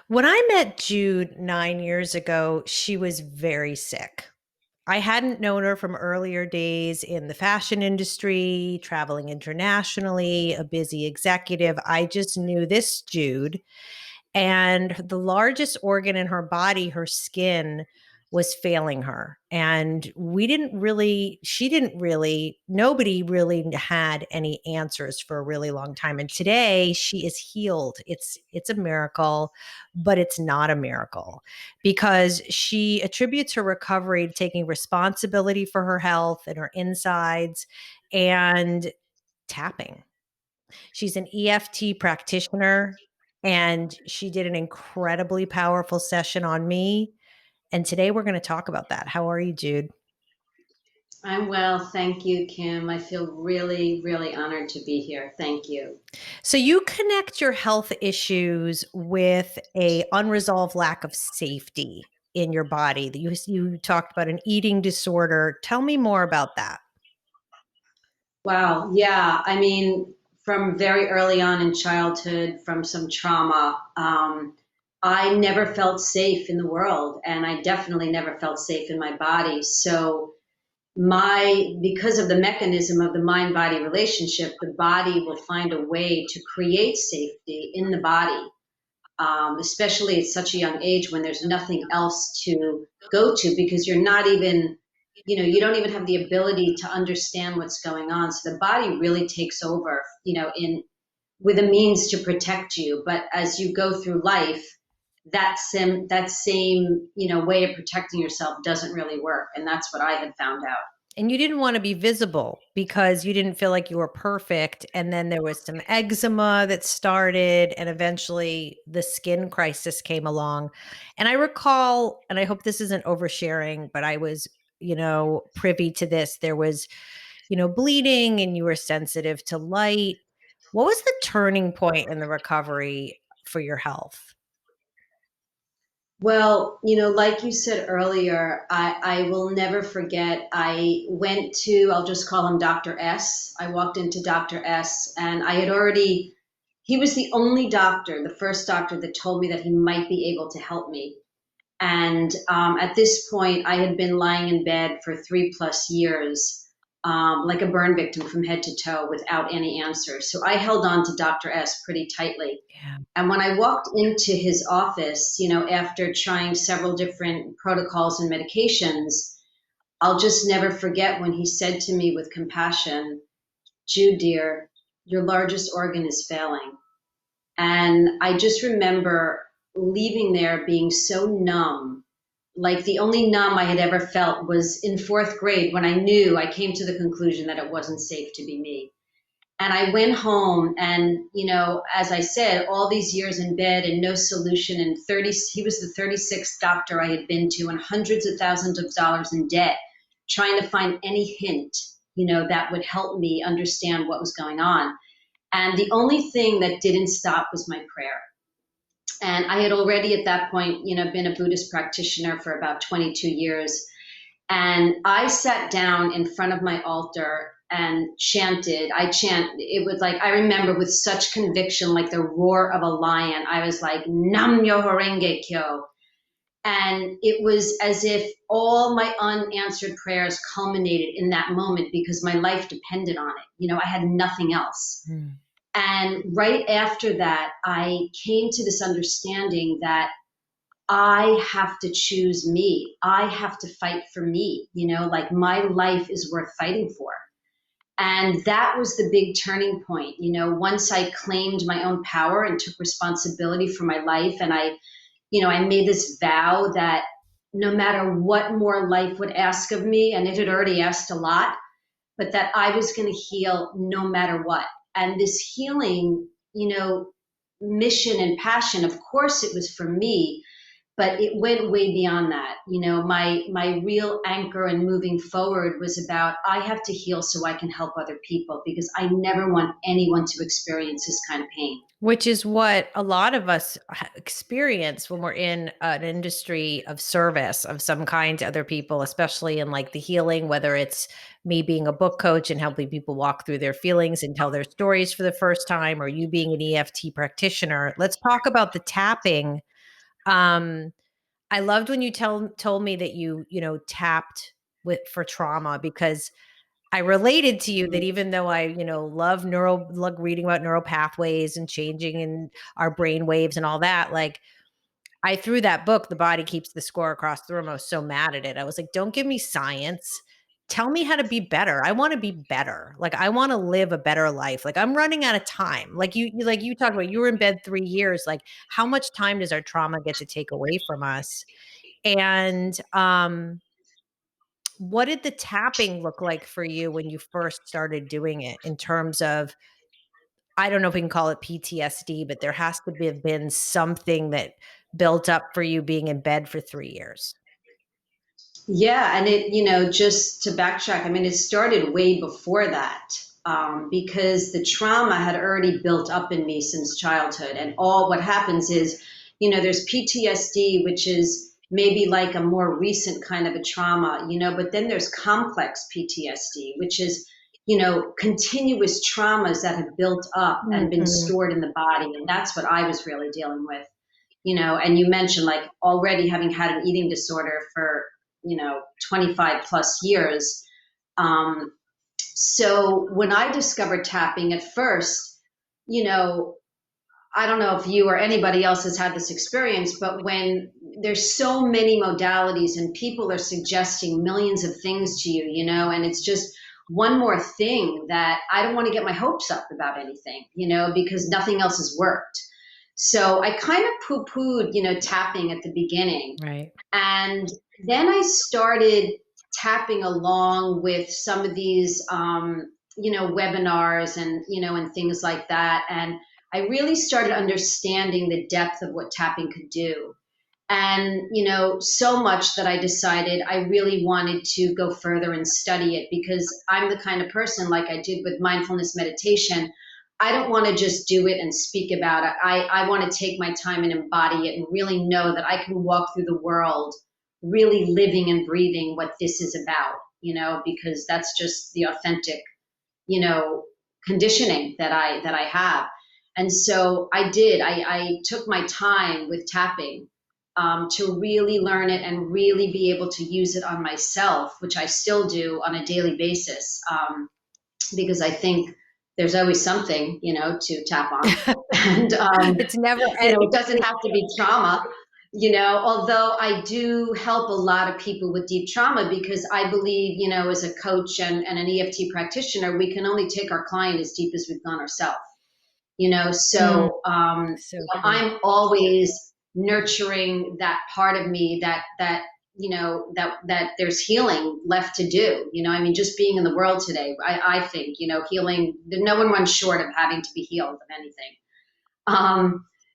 When I met Jude 9 years ago, she was very sick. I hadn't known her from earlier days in the fashion industry, traveling internationally, a busy executive. I just knew this Jude. And the largest organ in her body, her skin, was failing her. And she didn't really, nobody really had any answers for a really long time. And today she is healed. It's a miracle, but it's not a miracle because she attributes her recovery to taking responsibility for her health and her insides and tapping. She's an EFT practitioner, and she did an incredibly powerful session on me. And today we're going to talk about that. How are you, Jude? I'm well, thank you, Kim. I feel really, really honored to be here. Thank you. So you connect your health issues with a unresolved lack of safety in your body. That you talked about an eating disorder. Tell me more about that. Wow, yeah. From very early on in childhood, from some trauma, I never felt safe in the world, and I definitely never felt safe in my body. So, because of the mechanism of the mind body relationship, the body will find a way to create safety in the body, especially at such a young age when there's nothing else to go to because you're not even, you don't even have the ability to understand what's going on. So the body really takes over, in with a means to protect you. But as you go through life, that same way of protecting yourself doesn't really work, and that's what I had found out. And you didn't want to be visible because you didn't feel like you were perfect. And then there was some eczema that started, and eventually the skin crisis came along. And I recall, and I hope this isn't oversharing, but I was, privy to this. There was, bleeding, and you were sensitive to light. What was the turning point in the recovery for your health? Well, like you said earlier, I will never forget. I went to, I'll just call him Dr. S. I walked into Dr. S, and he was the only doctor, the first doctor that told me that he might be able to help me. And at this point, I had been lying in bed for 3+ years, like a burn victim from head to toe without any answers. So I held on to Dr. S pretty tightly. Yeah. And when I walked into his office, after trying several different protocols and medications, I'll just never forget when he said to me with compassion, "Jude, dear, your largest organ is failing." And I just remember leaving there being so numb. Like the only numb I had ever felt was in fourth grade when I came to the conclusion that it wasn't safe to be me. And I went home and, as I said, all these years in bed and no solution, and he was the 36th doctor I had been to, and hundreds of thousands of dollars in debt, trying to find any hint, that would help me understand what was going on. And the only thing that didn't stop was my prayer. And I had already at that point, been a Buddhist practitioner for about 22 years. And I sat down in front of my altar and chanted. It was like, I remember with such conviction, like the roar of a lion. I was like, Nam Myoho Renge Kyo. And it was as if all my unanswered prayers culminated in that moment because my life depended on it. I had nothing else. Mm. And right after that, I came to this understanding that I have to choose me. I have to fight for me, like my life is worth fighting for. And that was the big turning point. Once I claimed my own power and took responsibility for my life, and I made this vow that no matter what more life would ask of me, and it had already asked a lot, but that I was going to heal no matter what. And this healing, mission and passion, of course, it was for me, but it went way beyond that. My real anchor and moving forward was about I have to heal so I can help other people because I never want anyone to experience this kind of pain. Which is what a lot of us experience when we're in an industry of service of some kind to other people, especially in like the healing, whether it's me being a book coach and helping people walk through their feelings and tell their stories for the first time, or you being an EFT practitioner. Let's talk about the tapping Um, I loved when you told me that tapped for trauma, because I related to you that even though I, love reading about neural pathways and changing in our brain waves and all that, like I threw that book, The Body Keeps the Score, across the room. I was so mad at it. I was like, don't give me science. Tell me how to be better. I want to be better. Like I want to live a better life. Like I'm running out of time. Like you talked about, you were in bed 3 years. Like how much time does our trauma get to take away from us? And what did the tapping look like for you when you first started doing it, in terms of, I don't know if we can call it PTSD, but there has to have been something that built up for you being in bed for 3 years. Yeah, and just to backtrack, I mean, it started way before that, because the trauma had already built up in me since childhood. And all what happens is, there's PTSD, which is maybe like a more recent kind of a trauma, but then there's complex PTSD, which is, continuous traumas that have built up and been Mhm. stored in the body. And that's what I was really dealing with. And you mentioned like already having had an eating disorder for, 25 plus years. Um, so when I discovered tapping at first, you know, I don't know if you or anybody else has had this experience, but when there's so many modalities and people are suggesting millions of things to you, and it's just one more thing that I don't want to get my hopes up about anything, because nothing else has worked. So I kind of poo pooed, tapping at the beginning. Right. And then I started tapping along with some of these, webinars and things like that. And I really started understanding the depth of what tapping could do. And, so much that I decided I really wanted to go further and study it, because I'm the kind of person, like I did with mindfulness meditation. I don't want to just do it and speak about it. I want to take my time and embody it and really know that I can walk through the world really living and breathing what this is about, because that's just the authentic, you know, conditioning that I have. And so I did. I took my time with tapping, to really learn it and really be able to use it on myself, which I still do on a daily basis, because I think there's always something, to tap on. And, It's never ending. it doesn't have to be trauma, although I do help a lot of people with deep trauma, because I believe, as a coach and an EFT practitioner, we can only take our client as deep as we've gone ourselves, Mm, so so true. I'm always nurturing that part of me that there's healing left to do. I mean, just being in the world today, I think, healing, no one runs short of having to be healed of anything.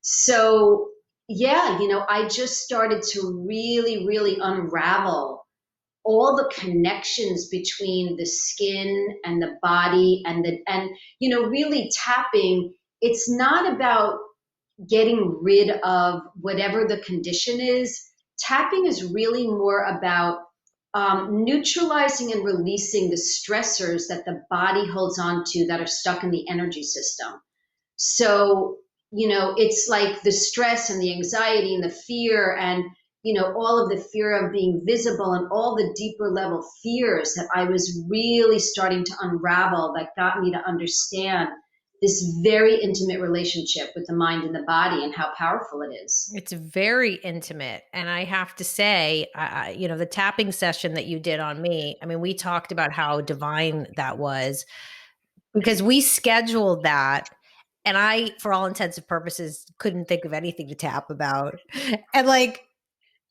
So yeah, I just started to really, really unravel all the connections between the skin and the body and really tapping. It's not about getting rid of whatever the condition is. Tapping is really more about neutralizing and releasing the stressors that the body holds on to that are stuck in the energy system. So, it's like the stress and the anxiety and the fear and, all of the fear of being visible and all the deeper level fears that I was really starting to unravel, that got me to understand this very intimate relationship with the mind and the body and how powerful it is. It's very intimate. And I have to say, the tapping session that you did on me, I mean, we talked about how divine that was, because we scheduled that. And I, for all intents and purposes, couldn't think of anything to tap about. And like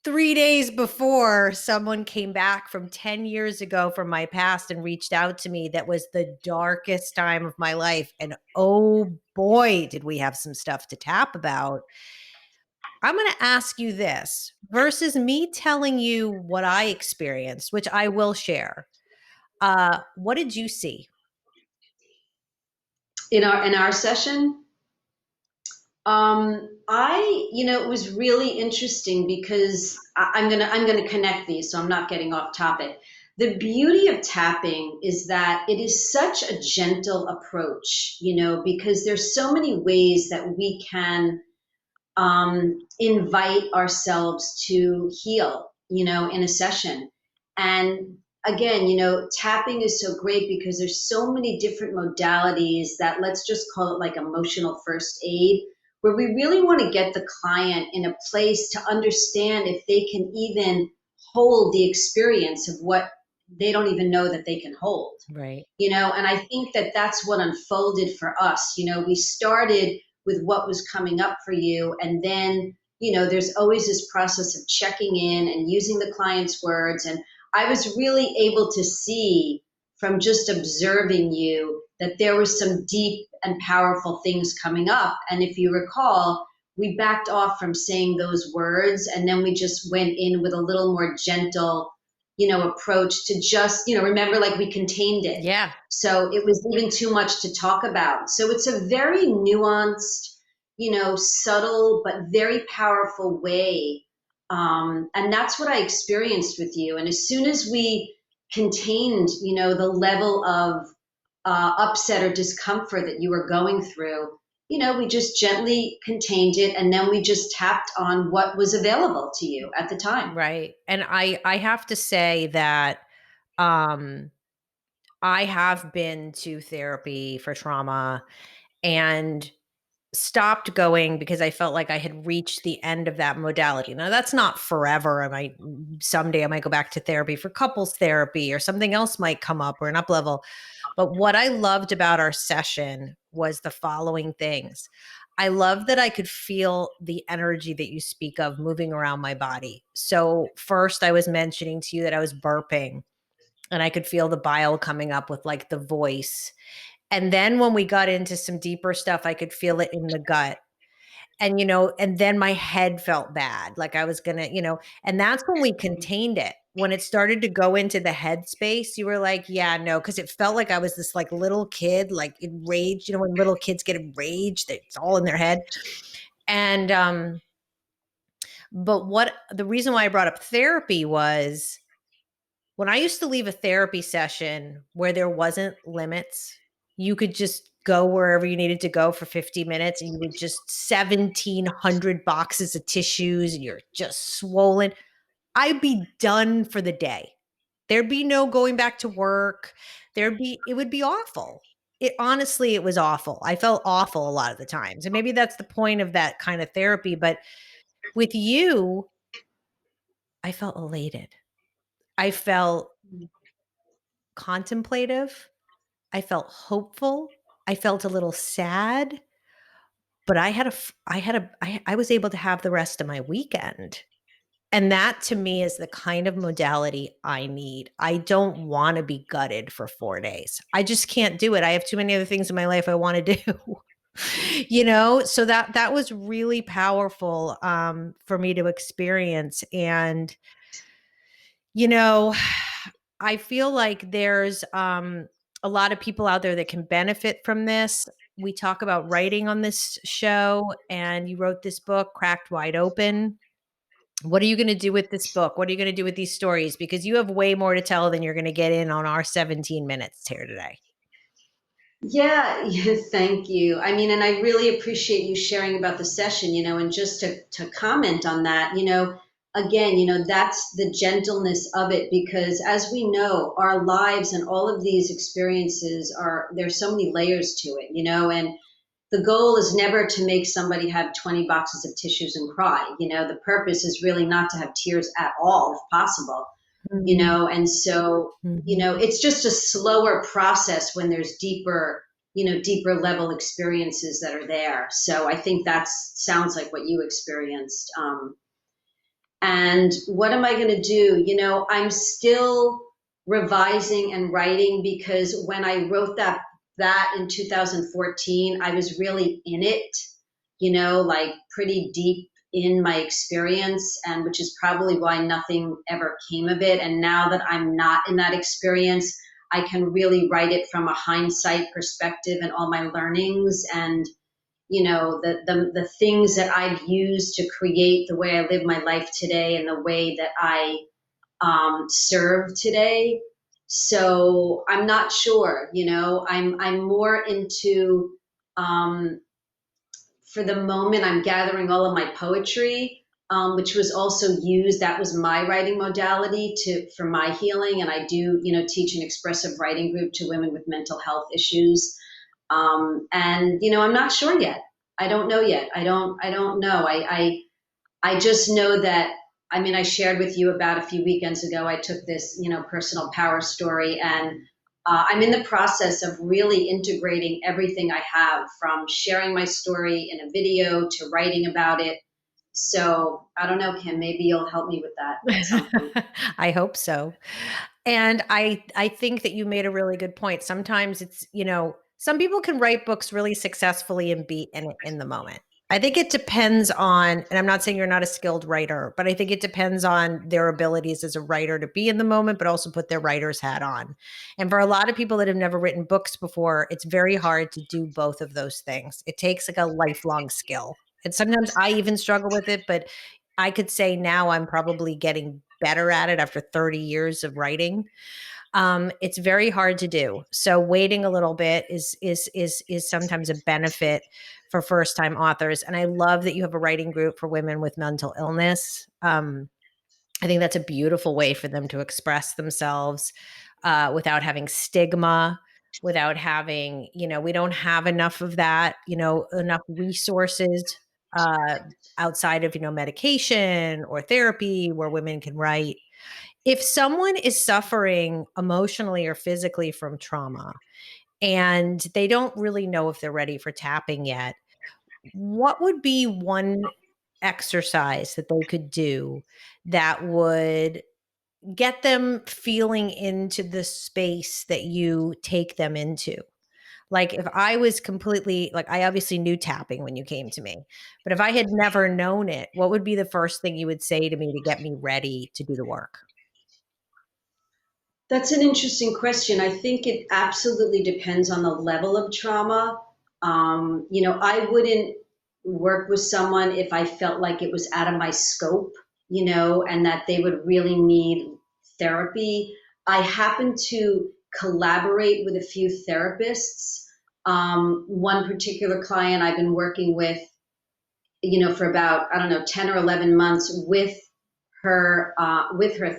3 days before, someone came back from 10 years ago from my past and reached out to me. That was the darkest time of my life. And oh boy, did we have some stuff to tap about. I'm going to ask you this, versus me telling you what I experienced, which I will share. What did you see? In our session, it was really interesting because I'm gonna connect these, so I'm not getting off topic. The beauty of tapping is that it is such a gentle approach, because there's so many ways that we can invite ourselves to heal, in a session. And again, tapping is so great because there's so many different modalities that, let's just call it like emotional first aid, where we really want to get the client in a place to understand if they can even hold the experience of what they don't even know that they can hold. Right. And I think that that's what unfolded for us. We started with what was coming up for you, and then there's always this process of checking in and using the client's words. And I was really able to see from just observing you that there was some deep and powerful things coming up. And if you recall, we backed off from saying those words, and then we just went in with a little more gentle approach to just, remember, like, we contained it. Yeah. So it was even too much to talk about. So it's a very nuanced, subtle, but very powerful way. And that's what I experienced with you. And as soon as we contained, the level of upset or discomfort that you were going through, we just gently contained it. And then we just tapped on what was available to you at the time. Right. And I have to say that um I have been to therapy for trauma and stopped going because I felt like I had reached the end of that modality. Now that's not forever. I might someday I might go back to therapy for couples therapy, or something else might come up, or an up level. But what I loved about our session was the following things. I love that I could feel the energy that you speak of moving around my body. So first I was mentioning to you that I was burping, and I could feel the bile coming up with like the voice. And then when we got into some deeper stuff, I could feel it in the gut. And, and then my head felt bad. Like I was going to, and that's when we contained it. When it started to go into the head space, you were like, yeah, no, because it felt like I was this like little kid, like enraged, when little kids get enraged, it's all in their head. And, but what the reason why I brought up therapy was, when I used to leave a therapy session where there wasn't limits, you could just go wherever you needed to go for 50 minutes, and you would just 1,700 boxes of tissues and you're just swollen. I'd be done for the day. There'd be no going back to work. It would be awful. It was awful. I felt awful a lot of the times. And maybe that's the point of that kind of therapy. But with you, I felt elated. I felt contemplative. I felt hopeful. I felt a little sad, but I was able to have the rest of my weekend. And that to me is the kind of modality I need. I don't want to be gutted for 4 days. I just can't do it. I have too many other things in my life I want to do. So that was really powerful for me to experience. And you know, I feel like there's a lot of people out there that can benefit from this. We talk about writing on this show, and you wrote this book, Cracked Wide Open. What are you going to do with this book? What are you going to do with these stories? Because you have way more to tell than you're going to get in on our 17 minutes here today. Yeah, yeah, thank you. I mean, and I really appreciate you sharing about the session, and just to comment on that, again, that's the gentleness of it, because as we know, our lives and all of these experiences there's so many layers to it, and the goal is never to make somebody have 20 boxes of tissues and cry. The purpose is really not to have tears at all, if possible. Mhm. And so Mhm. it's just a slower process when there's deeper level experiences that are there. So I think that sounds like what you experienced. And what am I going to do? I'm still revising and writing, because when I wrote that in 2014, I was really in it, like pretty deep in my experience, and which is probably why nothing ever came of it. And now that I'm not in that experience, I can really write it from a hindsight perspective and all my learnings, and the things that I've used to create the way I live my life today and the way that I serve today. So I'm not sure. I'm more into for the moment, I'm gathering all of my poetry, which was also used. That was my writing modality for my healing. And I do, teach an expressive writing group to women with mental health issues. And I'm not sure yet. I don't know yet. I don't know. I just know that, I mean, I shared with you about a few weekends ago, I took this, personal power story, and I'm in the process of really integrating everything I have, from sharing my story in a video to writing about it. So I don't know, Kim, maybe you'll help me with that at some point. I hope so. And I think that you made a really good point. Sometimes it's, some people can write books really successfully and be in it in the moment. I think it depends on, and I'm not saying you're not a skilled writer, but I think it depends on their abilities as a writer to be in the moment, but also put their writer's hat on. And for a lot of people that have never written books before, it's very hard to do both of those things. It takes like a lifelong skill. And sometimes I even struggle with it, but I could say now I'm probably getting better at it after 30 years of writing. It's very hard to do. So waiting a little bit is sometimes a benefit for first time authors. And I love that you have a writing group for women with mental illness. I think that's a beautiful way for them to express themselves without having stigma, without having, we don't have enough of that, enough resources uh, outside of, medication or therapy where women can write. If someone is suffering emotionally or physically from trauma and they don't really know if they're ready for tapping yet, what would be one exercise that they could do that would get them feeling into the space that you take them into? Like if I was completely like, I obviously knew tapping when you came to me, but if I had never known it, what would be the first thing you would say to me to get me ready to do the work? That's an interesting question. I think it absolutely depends on the level of trauma. I wouldn't work with someone if I felt like it was out of my scope, and that they would really need therapy. I happen to collaborate with a few therapists. One particular client I've been working for about, I don't know, 10 or 11 months with her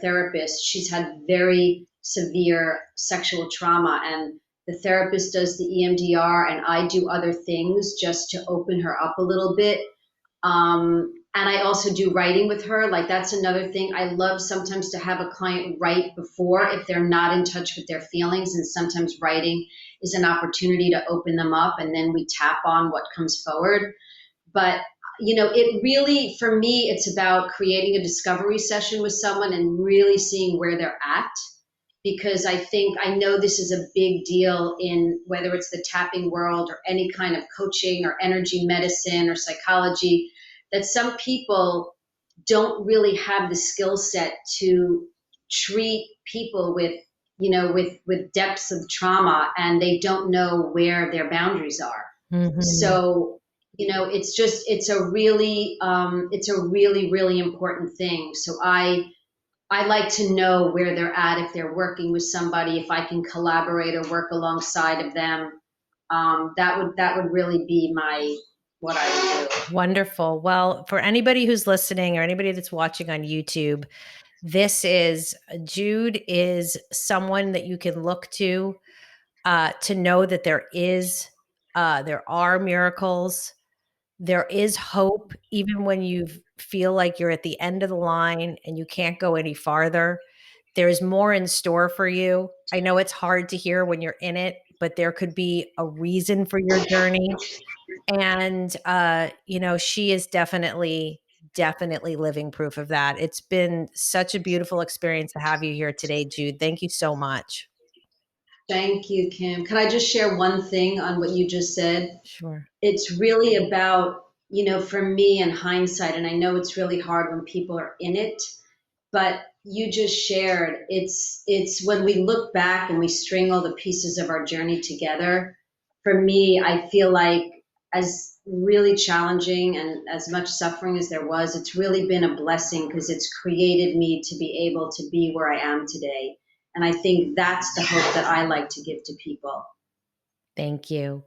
therapist. She's had very severe sexual trauma, and the therapist does the EMDR, and I do other things just to open her up a little bit. And I also do writing with her. Like, that's another thing. I love sometimes to have a client write before if they're not in touch with their feelings. And sometimes writing is an opportunity to open them up, and then we tap on what comes forward. But it really, for me, it's about creating a discovery session with someone and really seeing where they're at. Because I know this is a big deal in whether it's the tapping world or any kind of coaching or energy medicine or psychology, that some people don't really have the skill set to treat people with depths of trauma, and they don't know where their boundaries are. Mhm. So, it's a really, really important thing. So I like to know where they're at, if they're working with somebody, if I can collaborate or work alongside of them. That would really be what I would do. Wonderful. Well, for anybody who's listening or anybody that's watching on YouTube, this is Jude is someone that you can look to know that there are miracles, there is hope, even when you feel like you're at the end of the line and you can't go any farther. There is more in store for you. I know it's hard to hear when you're in it, but there could be a reason for your journey. And she is definitely living proof of that. It's been such a beautiful experience to have you here today, Jude. Thank you so much. Thank you, Kim. Can I just share one thing on what you just said? Sure. It's really about, for me in hindsight, and I know it's really hard when people are in it, but you just shared, it's when we look back and we string all the pieces of our journey together. For me, I feel like, as really challenging and as much suffering as there was, it's really been a blessing, because it's created me to be able to be where I am today. And I think that's the hope that I like to give to people. Thank you.